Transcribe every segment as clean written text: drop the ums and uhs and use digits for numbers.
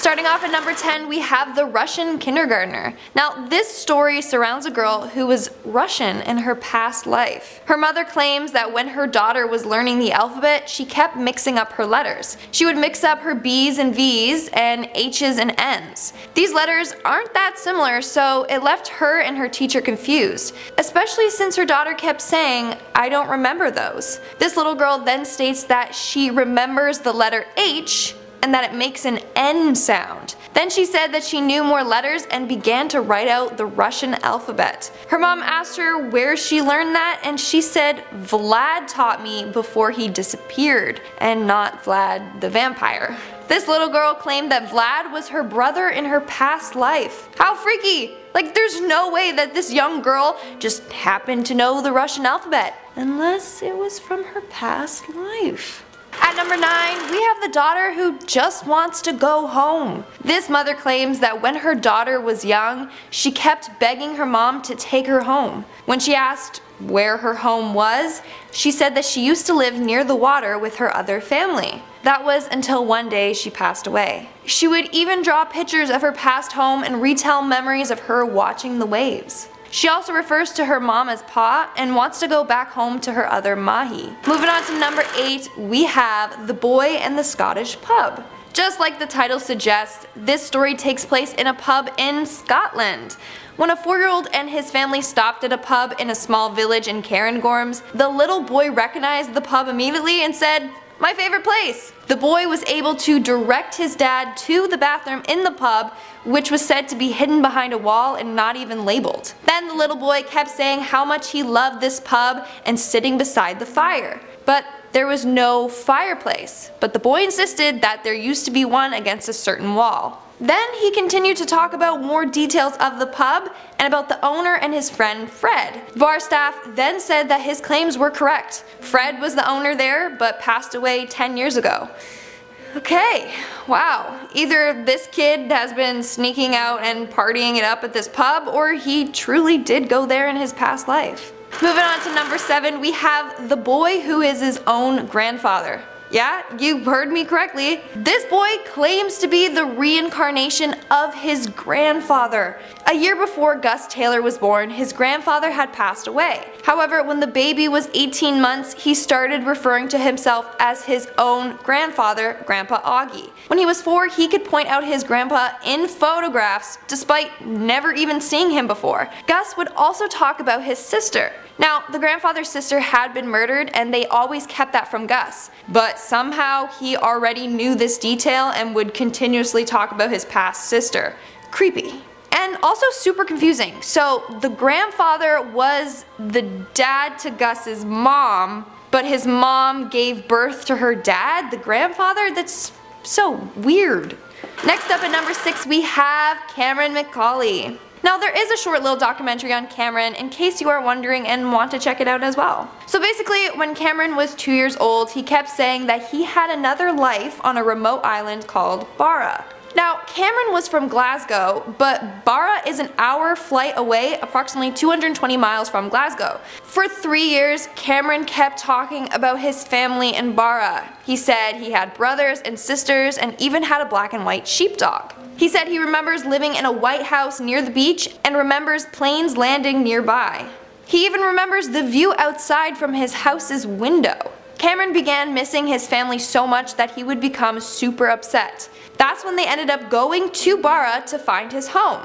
Starting off at number 10, we have the Russian kindergartner. Now, this story surrounds a girl who was Russian in her past life. Her mother claims that when her daughter was learning the alphabet, she kept mixing up her letters. She would mix up her B's and V's and H's and N's. These letters aren't that similar, so it left her and her teacher confused, especially since her daughter kept saying, "I don't remember those." This little girl then states that she remembers the letter H and that it makes an N sound. Then she said that she knew more letters and began to write out the Russian alphabet. Her mom asked her where she learned that, and she said Vlad taught me before he disappeared, and not Vlad the vampire. This little girl claimed that Vlad was her brother in her past life. How freaky! Like, there's no way that this young girl just happened to know the Russian alphabet, unless it was from her past life. At number 9, we have the daughter who just wants to go home. This mother claims that when her daughter was young, she kept begging her mom to take her home. When she asked where her home was, she said that she used to live near the water with her other family. That was until one day she passed away. She would even draw pictures of her past home and retell memories of her watching the waves. She also refers to her mom as Pa and wants to go back home to her other Mahi. Moving on to number 8, we have The Boy and the Scottish Pub. Just like the title suggests, this story takes place in a pub in Scotland. When a 4-year-old and his family stopped at a pub in a small village in Cairngorms, the little boy recognized the pub immediately and said, "My favorite place." The boy was able to direct his dad to the bathroom in the pub, which was said to be hidden behind a wall and not even labeled. Then the little boy kept saying how much he loved this pub and sitting beside the fire. But there was no fireplace, but the boy insisted that there used to be one against a certain wall. Then he continued to talk about more details of the pub and about the owner and his friend Fred. Bar staff then said that his claims were correct. Fred was the owner there, but passed away 10 years ago. Okay, wow. Either this kid has been sneaking out and partying it up at this pub, or he truly did go there in his past life. Moving on to number 7, we have the boy who is his own grandfather. Yeah, you heard me correctly. This boy claims to be the reincarnation of his grandfather. A year before Gus Taylor was born, his grandfather had passed away. However, when the baby was 18 months, he started referring to himself as his own grandfather, Grandpa Augie. When he was 4, he could point out his grandpa in photographs despite never even seeing him before. Gus would also talk about his sister. Now, the grandfather's sister had been murdered and they always kept that from Gus, but somehow he already knew this detail and would continuously talk about his past sister. Creepy. And also super confusing. So the grandfather was the dad to Gus's mom, but his mom gave birth to her dad, the grandfather? That's so weird. Next up at number 6, we have Cameron McCauley. Now, there is a short little documentary on Cameron in case you are wondering and want to check it out as well. So basically, when Cameron was 2 years old, he kept saying that he had another life on a remote island called Barra. Now, Cameron was from Glasgow, but Barra is an hour flight away, approximately 220 miles from Glasgow. For 3 years, Cameron kept talking about his family in Barra. He said he had brothers and sisters and even had a black and white sheepdog. He said he remembers living in a white house near the beach and remembers planes landing nearby. He even remembers the view outside from his house's window. Cameron began missing his family so much that he would become super upset. That's when they ended up going to Barra to find his home.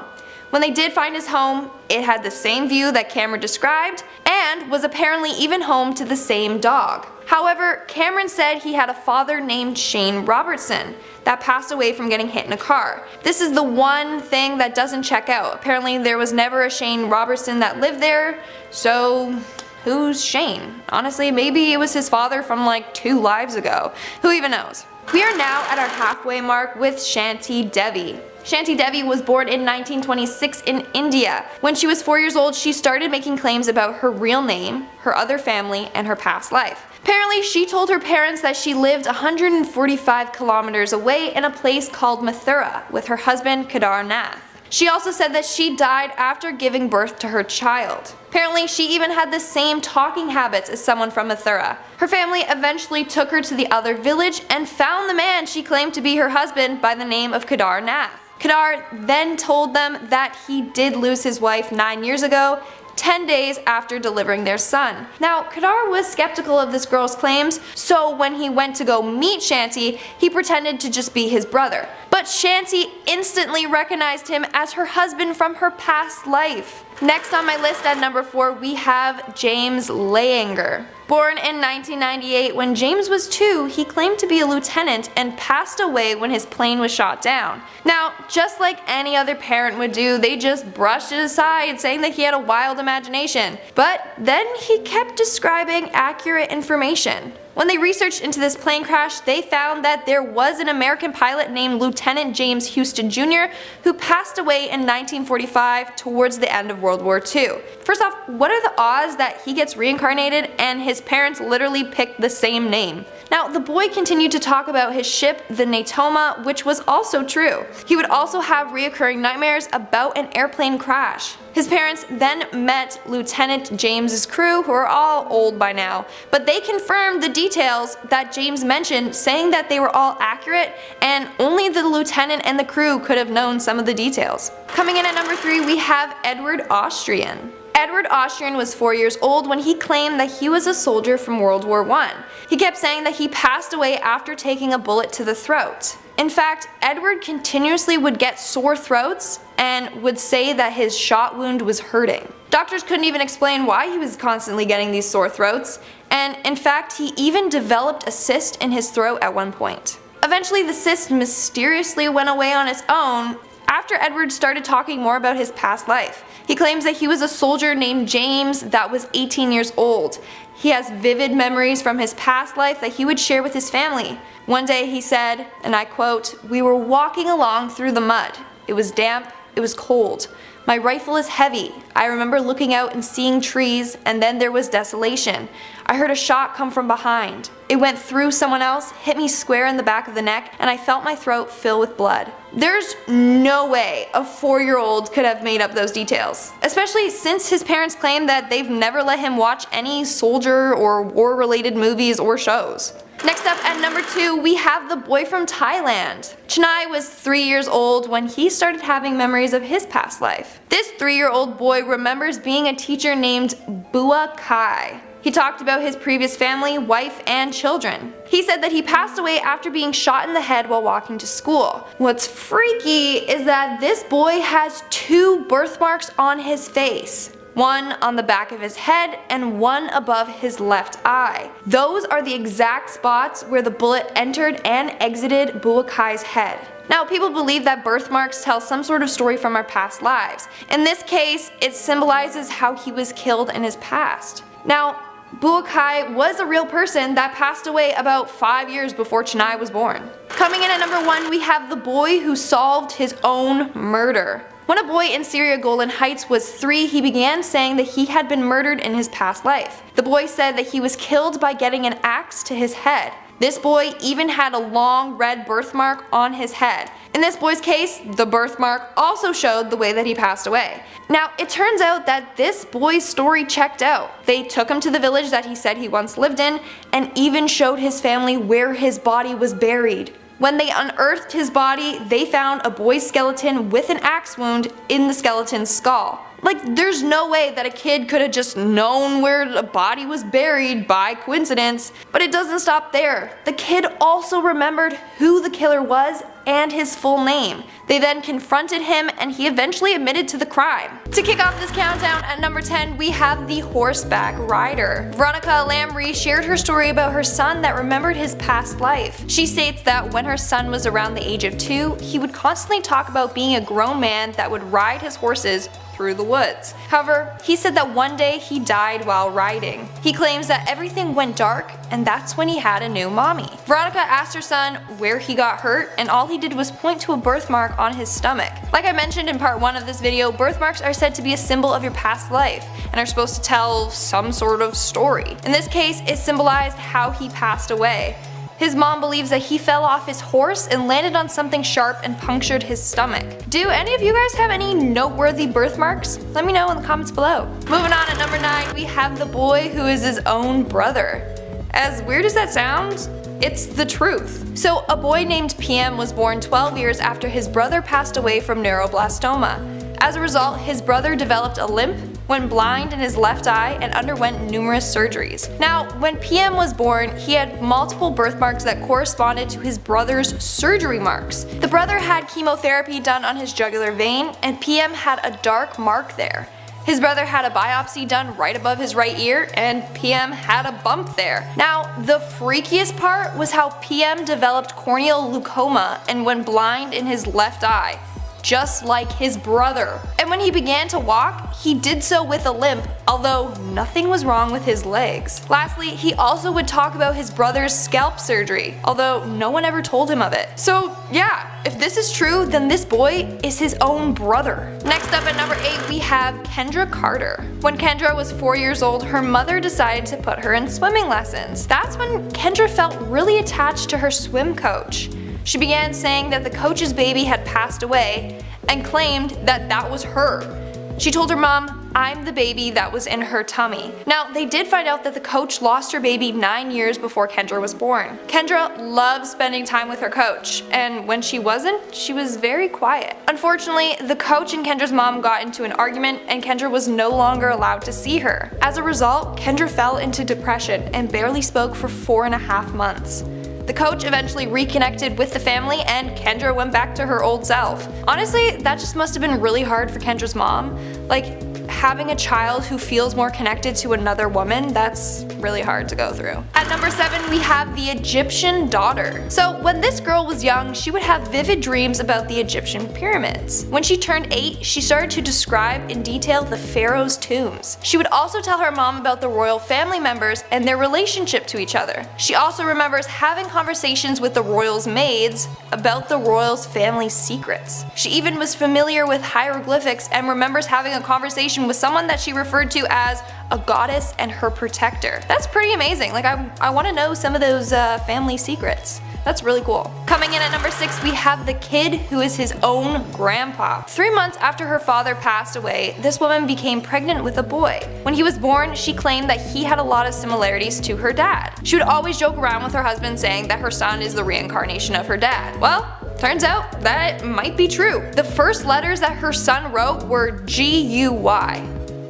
When they did find his home, it had the same view that Cameron described and was apparently even home to the same dog. However, Cameron said he had a father named Shane Robertson that passed away from getting hit in a car. This is the one thing that doesn't check out. Apparently there was never a Shane Robertson that lived there, so who's Shane? Honestly, maybe it was his father from like 2 lives ago. Who even knows? We are now at our halfway mark with Shanti Devi. Shanti Devi was born in 1926 in India. When she was 4 years old, she started making claims about her real name, her other family, and her past life. Apparently, she told her parents that she lived 145 kilometers away in a place called Mathura with her husband Kedar Nath. She also said that she died after giving birth to her child. Apparently, she even had the same talking habits as someone from Mathura. Her family eventually took her to the other village and found the man she claimed to be her husband by the name of Kedar Nath. Kedar then told them that he did lose his wife 9 years ago, 10 days after delivering their son. Now, Kedar was skeptical of this girl's claims, so when he went to go meet Shanti, he pretended to just be his brother. But Shanti instantly recognized him as her husband from her past life. Next on my list at number 4, we have James Leyanger. Born in 1998, when James was 2, he claimed to be a lieutenant and passed away when his plane was shot down. Now, just like any other parent would do, they just brushed it aside, saying that he had a wild imagination. But then he kept describing accurate information. When they researched into this plane crash, they found that there was an American pilot named Lieutenant James Houston Jr. who passed away in 1945 towards the end of World War II. First off, what are the odds that he gets reincarnated and his parents literally picked the same name? Now, the boy continued to talk about his ship, the Natoma, which was also true. He would also have reoccurring nightmares about an airplane crash. His parents then met Lieutenant James's crew, who are all old by now, but they confirmed the details that James mentioned, saying that they were all accurate and only the lieutenant and the crew could have known some of the details. Coming in at number 3, we have Edward Austrian. Edward Austrian was 4 years old when he claimed that he was a soldier from World War I. He kept saying that he passed away after taking a bullet to the throat. In fact, Edward continuously would get sore throats and would say that his shot wound was hurting. Doctors couldn't even explain why he was constantly getting these sore throats, and in fact, he even developed a cyst in his throat at one point. Eventually, the cyst mysteriously went away on its own after Edward started talking more about his past life. He claims that he was a soldier named James that was 18 years old. He has vivid memories from his past life that he would share with his family. One day he said, and I quote, "We were walking along through the mud. It was damp, it was cold. My rifle is heavy. I remember looking out and seeing trees, and then there was desolation. I heard a shot come from behind. It went through someone else, hit me square in the back of the neck, and I felt my throat fill with blood." There's no way a 4-year-old could have made up those details, especially since his parents claim that they've never let him watch any soldier or war-related movies or shows. Next up at number 2, we have the boy from Thailand. Chennai was 3 years old when he started having memories of his past life. This 3-year-old boy remembers being a teacher named Bua Kai. He talked about his previous family, wife, and children. He said that he passed away after being shot in the head while walking to school. What's freaky is that this boy has 2 birthmarks on his face. One on the back of his head and one above his left eye. Those are the exact spots where the bullet entered and exited Buakai's head. Now, people believe that birthmarks tell some sort of story from our past lives. In this case, it symbolizes how he was killed in his past. Now, Buakai was a real person that passed away about 5 years before Chennai was born. Coming in at number 1, we have the boy who solved his own murder. When a boy in Syria Golan Heights was 3, he began saying that he had been murdered in his past life. The boy said that he was killed by getting an axe to his head. This boy even had a long red birthmark on his head. In this boy's case, the birthmark also showed the way that he passed away. Now, it turns out that this boy's story checked out. They took him to the village that he said he once lived in, and even showed his family where his body was buried. When they unearthed his body, they found a boy's skeleton with an axe wound in the skeleton's skull. Like, there's no way that a kid could have just known where a body was buried by coincidence. But it doesn't stop there. The kid also remembered who the killer was and his full name. They then confronted him and he eventually admitted to the crime. To kick off this countdown, at number 10, we have the horseback rider. Veronica Lamry shared her story about her son that remembered his past life. She states that when her son was around the age of 2, he would constantly talk about being a grown man that would ride his horses through the woods. However, he said that one day he died while riding. He claims that everything went dark and that's when he had a new mommy. Veronica asked her son where he got hurt and all he did was point to a birthmark on his stomach. Like I mentioned in part 1 of this video, birthmarks are said to be a symbol of your past life and are supposed to tell some sort of story. In this case, it symbolized how he passed away. His mom believes that he fell off his horse and landed on something sharp and punctured his stomach. Do any of you guys have any noteworthy birthmarks? Let me know in the comments below. Moving on at number 9, we have the boy who is his own brother. As weird as that sounds, it's the truth. So a boy named PM was born 12 years after his brother passed away from neuroblastoma. As a result, his brother developed a limp, went blind in his left eye, and underwent numerous surgeries. Now, when PM was born, he had multiple birthmarks that corresponded to his brother's surgery marks. The brother had chemotherapy done on his jugular vein, and PM had a dark mark there. His brother had a biopsy done right above his right ear, and PM had a bump there. Now, the freakiest part was how PM developed corneal glaucoma and went blind in his left eye, just like his brother. And when he began to walk, he did so with a limp, although nothing was wrong with his legs. Lastly, he also would talk about his brother's scalp surgery, although no one ever told him of it. So yeah, if this is true, then this boy is his own brother. Next up at number 8, we have Kendra Carter. When Kendra was 4 years old, her mother decided to put her in swimming lessons. That's when Kendra felt really attached to her swim coach. She began saying that the coach's baby had passed away and claimed that that was her. She told her mom, "I'm the baby that was in her tummy." Now, they did find out that the coach lost her baby 9 years before Kendra was born. Kendra loved spending time with her coach, and when she wasn't, she was very quiet. Unfortunately, the coach and Kendra's mom got into an argument, and Kendra was no longer allowed to see her. As a result, Kendra fell into depression and barely spoke for 4.5 months. The coach eventually reconnected with the family, and Kendra went back to her old self. Honestly, that just must have been really hard for Kendra's mom. Like, having a child who feels more connected to another woman, that's really hard to go through. At number 7, we have the Egyptian daughter. So when this girl was young, she would have vivid dreams about the Egyptian pyramids. When she turned 8, she started to describe in detail the pharaoh's tombs. She would also tell her mom about the royal family members and their relationship to each other. She also remembers having conversations with the royals' maids about the royals' family secrets. She even was familiar with hieroglyphics and remembers having a conversation with someone that she referred to as a goddess and her protector. That's pretty amazing. Like, I want to know some of those family secrets. That's really cool. Coming in at number 6, we have the kid who is his own grandpa. 3 months after her father passed away, this woman became pregnant with a boy. When he was born, she claimed that he had a lot of similarities to her dad. She would always joke around with her husband saying that her son is the reincarnation of her dad. Well, turns out that might be true. The first letters that her son wrote were G-U-Y,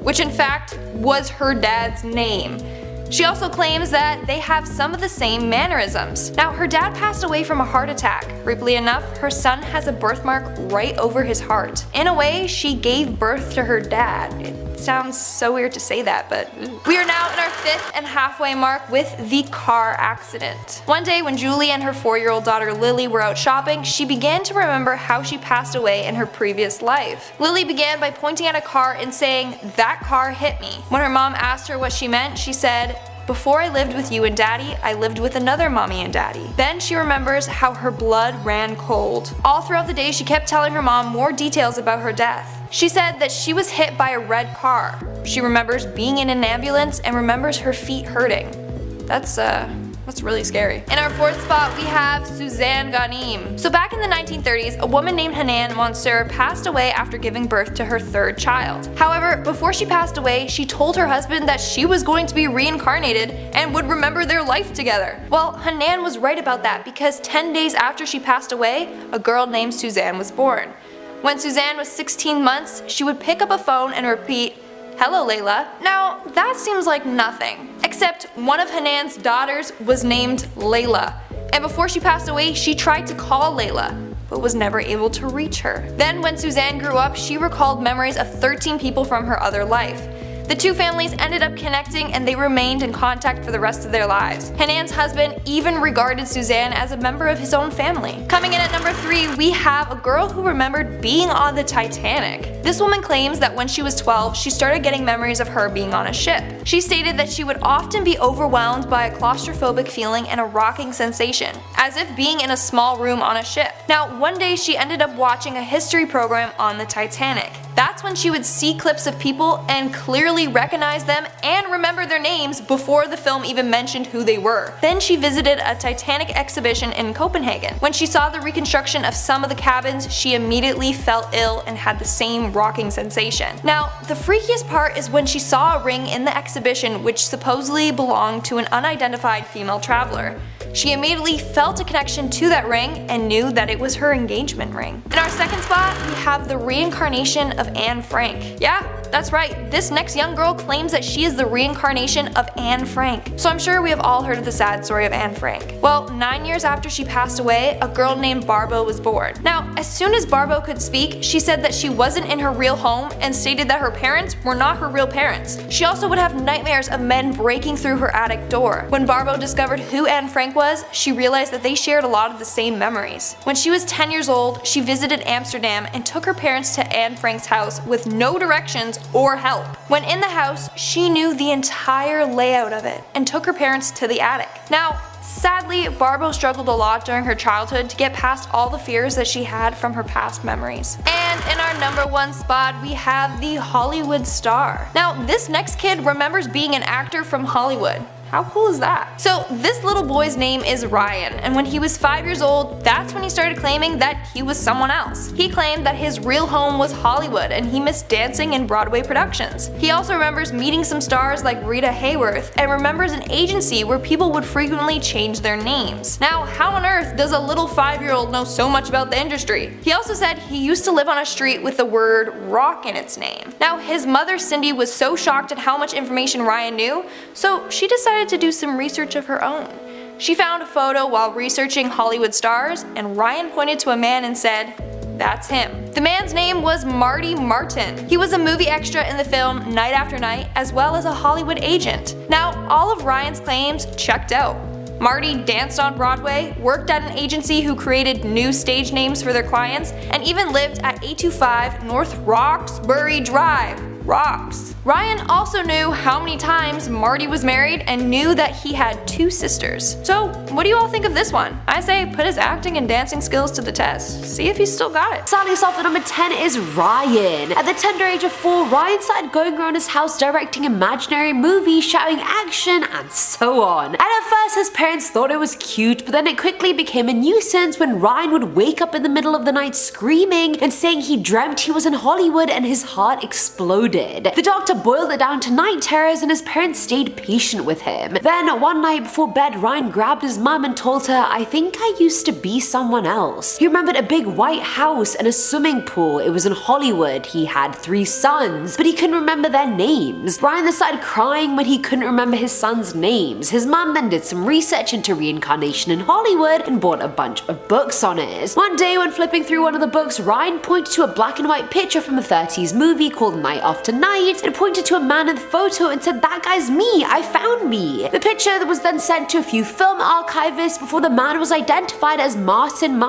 which in fact was her dad's name. She also claims that they have some of the same mannerisms. Now, her dad passed away from a heart attack. Creepily enough, her son has a birthmark right over his heart. In a way, she gave birth to her dad. It sounds so weird to say that, but we are now in our 5th and halfway mark with the car accident. One day when Julie and her 4-year-old daughter Lily were out shopping, she began to remember how she passed away in her previous life. Lily began by pointing at a car and saying, "That car hit me." When her mom asked her what she meant, she said, "Before I lived with you and daddy, I lived with another mommy and daddy." Then she remembers how her blood ran cold. All throughout the day, she kept telling her mom more details about her death. She said that she was hit by a red car. She remembers being in an ambulance and remembers her feet hurting. That's really scary. In our 4th spot, we have Suzanne Ghanim. So back in the 1930s, a woman named Hanan Mansour passed away after giving birth to her 3rd child. However, before she passed away, she told her husband that she was going to be reincarnated and would remember their life together. Well, Hanan was right about that, because 10 days after she passed away, a girl named Suzanne was born. When Suzanne was 16 months, she would pick up a phone and repeat, "Hello, Layla." Now, that seems like nothing. Except one of Hanan's daughters was named Layla, and before she passed away, she tried to call Layla, but was never able to reach her. Then when Suzanne grew up, she recalled memories of 13 people from her other life. The two families ended up connecting, and they remained in contact for the rest of their lives. Hanan's husband even regarded Suzanne as a member of his own family. Coming in at number 3, we have a girl who remembered being on the Titanic. This woman claims that when she was 12, she started getting memories of her being on a ship. She stated that she would often be overwhelmed by a claustrophobic feeling and a rocking sensation, as if being in a small room on a ship. Now, one day she ended up watching a history program on the Titanic. That's when she would see clips of people and clearly recognize them and remember their names before the film even mentioned who they were. Then she visited a Titanic exhibition in Copenhagen. When she saw the reconstruction of some of the cabins, she immediately felt ill and had the same rocking sensation. Now, the freakiest part is when she saw a ring in the exhibition which supposedly belonged to an unidentified female traveler. She immediately felt a connection to that ring and knew that it was her engagement ring. In our second spot, we have the reincarnation of Anne Frank. Yeah, that's right, this next young girl claims that she is the reincarnation of Anne Frank. So I'm sure we have all heard of the sad story of Anne Frank. Well, 9 years after she passed away, a girl named Barbo was born. Now, as soon as Barbo could speak, she said that she wasn't in her real home and stated that her parents were not her real parents. She also would have nightmares of men breaking through her attic door. When Barbo discovered who Anne Frank was, she realized that they shared a lot of the same memories. When she was 10 years old, she visited Amsterdam and took her parents to Anne Frank's house with no directions or help. When in the house, she knew the entire layout of it and took her parents to the attic. Now, sadly, Barbo struggled a lot during her childhood to get past all the fears that she had from her past memories. And in our number 1 spot, we have the Hollywood star. Now, this next kid remembers being an actor from Hollywood. How cool is that? So this little boy's name is Ryan, and when he was 5 years old, that's when he started claiming that he was someone else. He claimed that his real home was Hollywood and he missed dancing in Broadway productions. He also remembers meeting some stars like Rita Hayworth and remembers an agency where people would frequently change their names. Now, how on earth does a little 5-year-old know so much about the industry? He also said he used to live on a street with the word rock in its name. Now, his mother Cindy was so shocked at how much information Ryan knew, so she decided to do some research of her own. She found a photo while researching Hollywood stars, and Ryan pointed to a man and said, "That's him." The man's name was Marty Martin. He was a movie extra in the film Night After Night, as well as a Hollywood agent. Now, all of Ryan's claims checked out. Marty danced on Broadway, worked at an agency who created new stage names for their clients, and even lived at 825 North Roxbury Drive. Rocks. Ryan also knew how many times Marty was married and knew that he had 2 sisters. So what do you all think of this one? I say put his acting and dancing skills to the test. See if he's still got it. Starting us off at number 10 is Ryan. At the tender age of 4, Ryan started going around his house directing imaginary movies, shouting action and so on. And at first his parents thought it was cute, but then it quickly became a nuisance when Ryan would wake up in the middle of the night screaming and saying he dreamt he was in Hollywood and his heart exploded. The doctor boiled it down to night terrors and his parents stayed patient with him. Then one night before bed, Ryan grabbed his mum and told her, "I think I used to be someone else." He remembered a big white house and a swimming pool. It was in Hollywood. He had 3 sons, but he couldn't remember their names. Ryan then started crying when he couldn't remember his sons' names. His mum then did some research into reincarnation in Hollywood and bought a bunch of books on it. One day when flipping through one of the books, Ryan pointed to a black and white picture from a 30s movie called Night After Night and pointed to a man in the photo and said, "That guy's me, I found me." The picture was then sent to a few film archivists before the man was identified as Martin,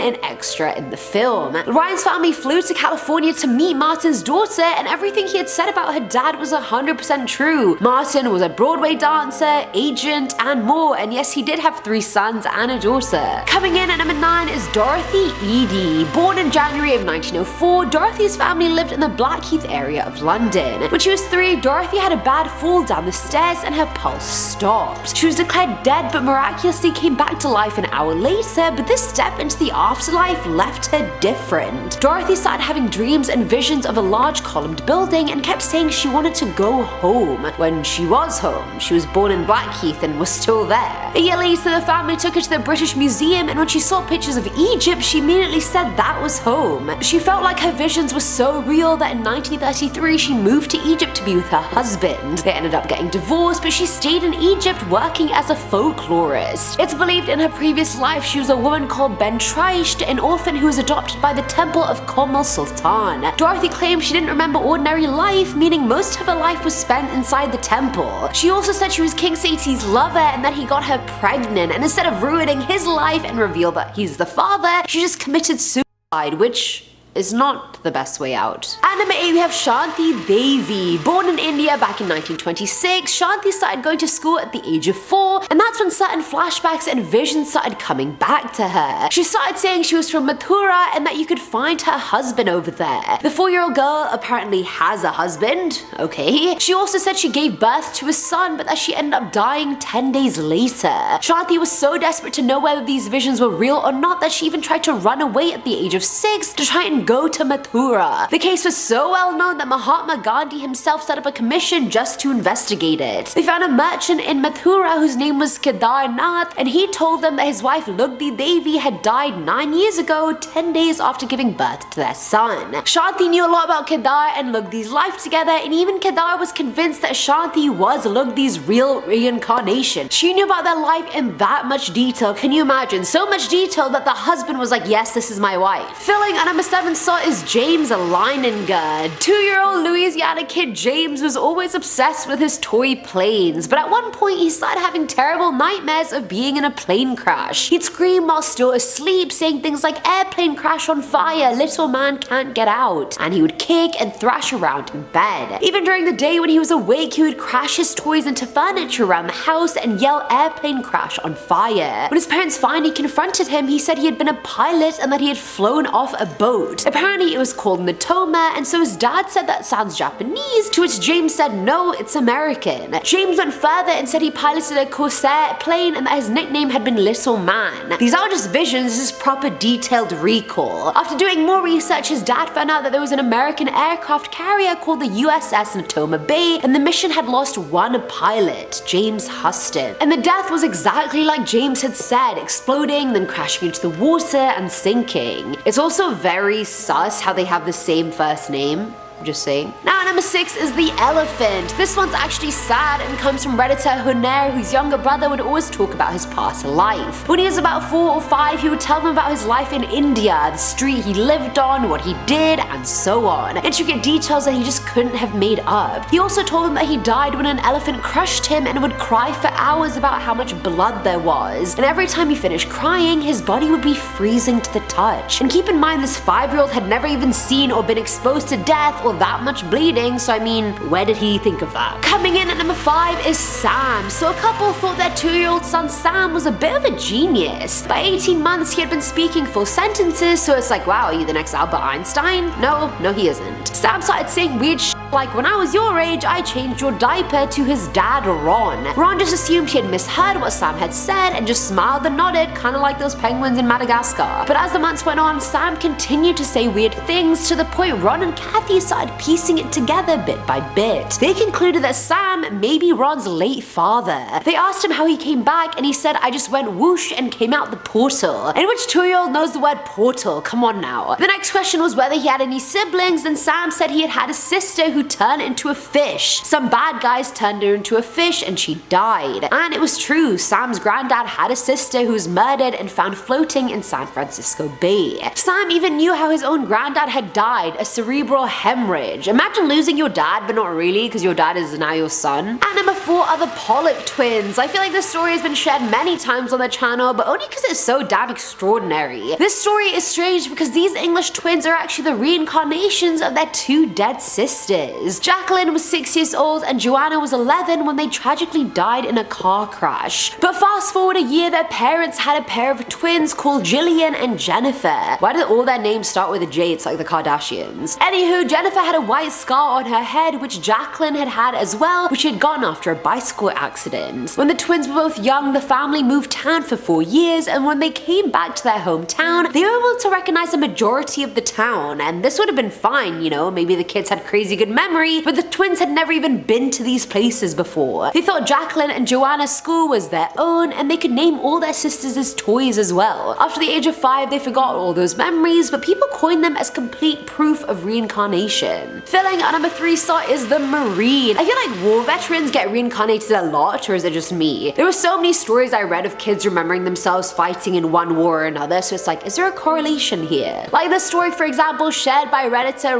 an extra in the film. Ryan's family flew to California to meet Martin's daughter, and everything he had said about her dad was 100% true. Martin was a Broadway dancer, agent, and more, and yes, he did have 3 sons and a daughter. Coming in at number 9 is Dorothy Eady. Born in January of 1904, Dorothy's family lived in the Blackheath area of London. When she was 3, Dorothy had a bad fall down the stairs and her pulse stopped. She was declared dead but miraculously came back to life an hour later, but this step into the afterlife left her different. Dorothy started having dreams and visions of a large columned building and kept saying she wanted to go home. When she was home, she was born in Blackheath and was still there. A year later, the family took her to the British Museum, and when she saw pictures of Egypt, she immediately said that was home. She felt like her visions were so real that in 1933 she moved to Egypt to be with her husband. They ended up getting divorced, but she stayed in Egypt working as a folklorist. It's believed in her previous life she was a woman called Bentraisht, an orphan who was adopted by the temple of Komel Sultan. Dorothy claimed she didn't remember ordinary life, meaning most of her life was spent inside the temple. She also said she was King Seti's lover and that he got her pregnant, and instead of ruining his life and reveal that he's the father, she just committed suicide, which is not the best way out. At number 8 we have Shanti Devi. Born in India back in 1926, Shanti started going to school at the age of 4, and that's when certain flashbacks and visions started coming back to her. She started saying she was from Mathura and that you could find her husband over there. The 4-year-old girl apparently has a husband, okay. She also said she gave birth to a son, but that she ended up dying 10 days later. Shanti was so desperate to know whether these visions were real or not that she even tried to run away at the age of 6 to try and go to Mathura. The case was so well known that Mahatma Gandhi himself set up a commission just to investigate it. They found a merchant in Mathura whose name was Kedar Nath, and he told them that his wife Lugdi Devi had died 9 years ago, 10 days after giving birth to their son. Shanti knew a lot about Kedar and Lugdi's life together, and even Kedar was convinced that Shanti was Lugdi's real reincarnation. She knew about their life in that much detail. Can you imagine? So much detail that the husband was like, yes, this is my wife. Filling at number 7 slot is James Leininger. 2-year-old Louisiana kid James was always obsessed with his toy planes, but at one point he started having terrible nightmares of being in a plane crash. He'd scream while still asleep, saying things like airplane crash on fire, little man can't get out, and he would kick and thrash around in bed. Even during the day when he was awake, he would crash his toys into furniture around the house and yell airplane crash on fire. When his parents finally confronted him, he said he had been a pilot and that he had flown off a boat. Apparently it was called Natoma, and so his dad said that sounds Japanese, to which James said no, it's American. James went further and said he piloted a Corsair plane and that his nickname had been Little Man. These aren't just visions, this is proper detailed recall. After doing more research, his dad found out that there was an American aircraft carrier called the USS Natoma Bay, and the mission had lost one pilot, James Huston. And the death was exactly like James had said, exploding, then crashing into the water and sinking. It's also very sus how they have the same first name. Just saying. Now number 6 is the elephant. This one's actually sad and comes from Redditor Hunair, whose younger brother would always talk about his past life. When he was about 4 or 5, he would tell them about his life in India, the street he lived on, what he did, and so on. Intricate details that he just couldn't have made up. He also told them that he died when an elephant crushed him and would cry for hours about how much blood there was. And every time he finished crying, his body would be freezing to the touch. And keep in mind, this 5-year-old had never even seen or been exposed to death or that much bleeding, so I mean, where did he think of that? Coming in at number 5 is Sam. So a couple thought their 2-year-old son Sam was a bit of a genius. By 18 months he had been speaking full sentences, so it's like, wow, are you the next Albert Einstein? No he isn't. Sam started saying weird shit like, when I was your age, I changed your diaper, to his dad Ron. Ron just assumed he had misheard what Sam had said and just smiled and nodded, kinda like those penguins in Madagascar. But as the months went on, Sam continued to say weird things to the point Ron and Kathy started piecing it together bit by bit. They concluded that Sam may be Ron's late father. They asked him how he came back and he said, I just went whoosh and came out the portal. In which 2-year-old knows the word portal? Come on now. The next question was whether he had any siblings, and Sam said he had a sister who turned into a fish. Some bad guys turned her into a fish and she died. And it was true, Sam's granddad had a sister who was murdered and found floating in San Francisco Bay. Sam even knew how his own granddad had died, a cerebral hemorrhage. Imagine losing your dad, but not really, because your dad is now your son. At number 4 are the Pollock twins. I feel like this story has been shared many times on the channel, but only because it's so damn extraordinary. This story is strange because these English twins are actually the reincarnations of their 2 dead sisters. Jacqueline was 6 years old and Joanna was 11 when they tragically died in a car crash. But fast forward a year, their parents had a pair of twins called Jillian and Jennifer. Why did all their names start with a J? It's like the Kardashians. Anywho, Jennifer had a white scar on her head, which Jacqueline had had as well, which she had gotten after a bicycle accident. When the twins were both young, the family moved town for 4 years, and when they came back to their hometown, they were able to recognize a majority of the town, and this would have been fine, you know, maybe the kids had crazy good memory, but the twins had never even been to these places before. They thought Jacqueline and Joanna's school was their own, and they could name all their sisters as toys as well. After the age of 5, they forgot all those memories, but people coined them as complete proof of reincarnation. Filling at number 3 slot is the Marine. I feel like war veterans get reincarnated a lot, or is it just me? There were so many stories I read of kids remembering themselves fighting in one war or another, so it's like, is there a correlation here? Like this story, for example, shared by Redditor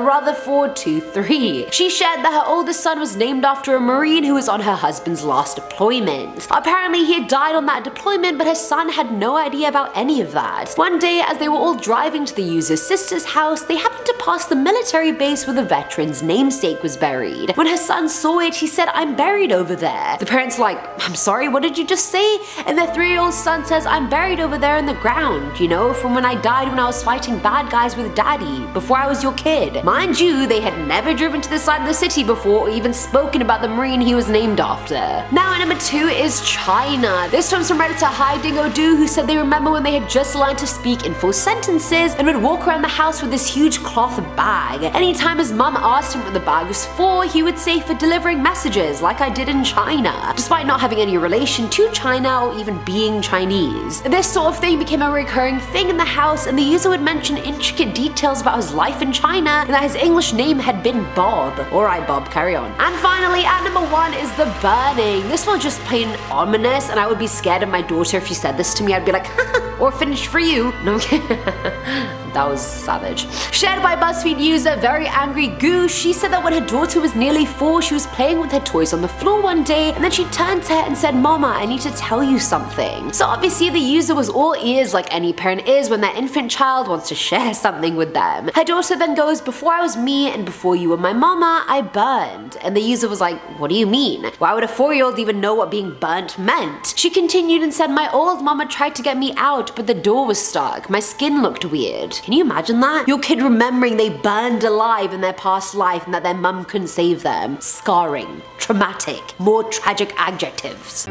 Rutherford 2000. 23. She shared that her oldest son was named after a Marine who was on her husband's last deployment. Apparently he had died on that deployment, but her son had no idea about any of that. One day, as they were all driving to the user's sister's house, they happened to pass the military base where the veteran's namesake was buried. When her son saw it, he said, "I'm buried over there." The parents are like, "I'm sorry, what did you just say?" And their 3-year-old son says, "I'm buried over there in the ground, you know, from when I died when I was fighting bad guys with daddy, before I was your kid." Mind you, they had never driven to this side of the city before or even spoken about the Marine he was named after. Now, number 2 is China. This one's from Redditor Hi Dingo Doo, who said they remember when they had just learned to speak in full sentences and would walk around the house with this huge cloth bag. Anytime his mum asked him what the bag was for, he would say for delivering messages, like I did in China, despite not having any relation to China or even being Chinese. This sort of thing became a recurring thing in the house, and the user would mention intricate details about his life in China and that his English name had been Bob. Alright Bob, carry on. And finally, at number 1 is the burning. This one's just plain ominous, and I would be scared of my daughter if she said this to me. I'd be like, or finished for you. No, I'm kidding. That was savage. Shared by BuzzFeed user Very Angry Goo, she said that when her daughter was nearly 4, she was playing with her toys on the floor one day, and then she turned to her and said, "Mama, I need to tell you something." So obviously the user was all ears, like any parent is when their infant child wants to share something with them. Her daughter then goes, "Before I was me and before you were my mama, I burned." And the user was like, "What do you mean? Why would a 4-year-old even know what being burnt meant?" She continued and said, "My old mama tried to get me out, but the door was stuck. My skin looked weird." Can you imagine that? Your kid remembering they burned alive in their past life and that their mum couldn't save them. Scarring. Traumatic. More tragic adjectives.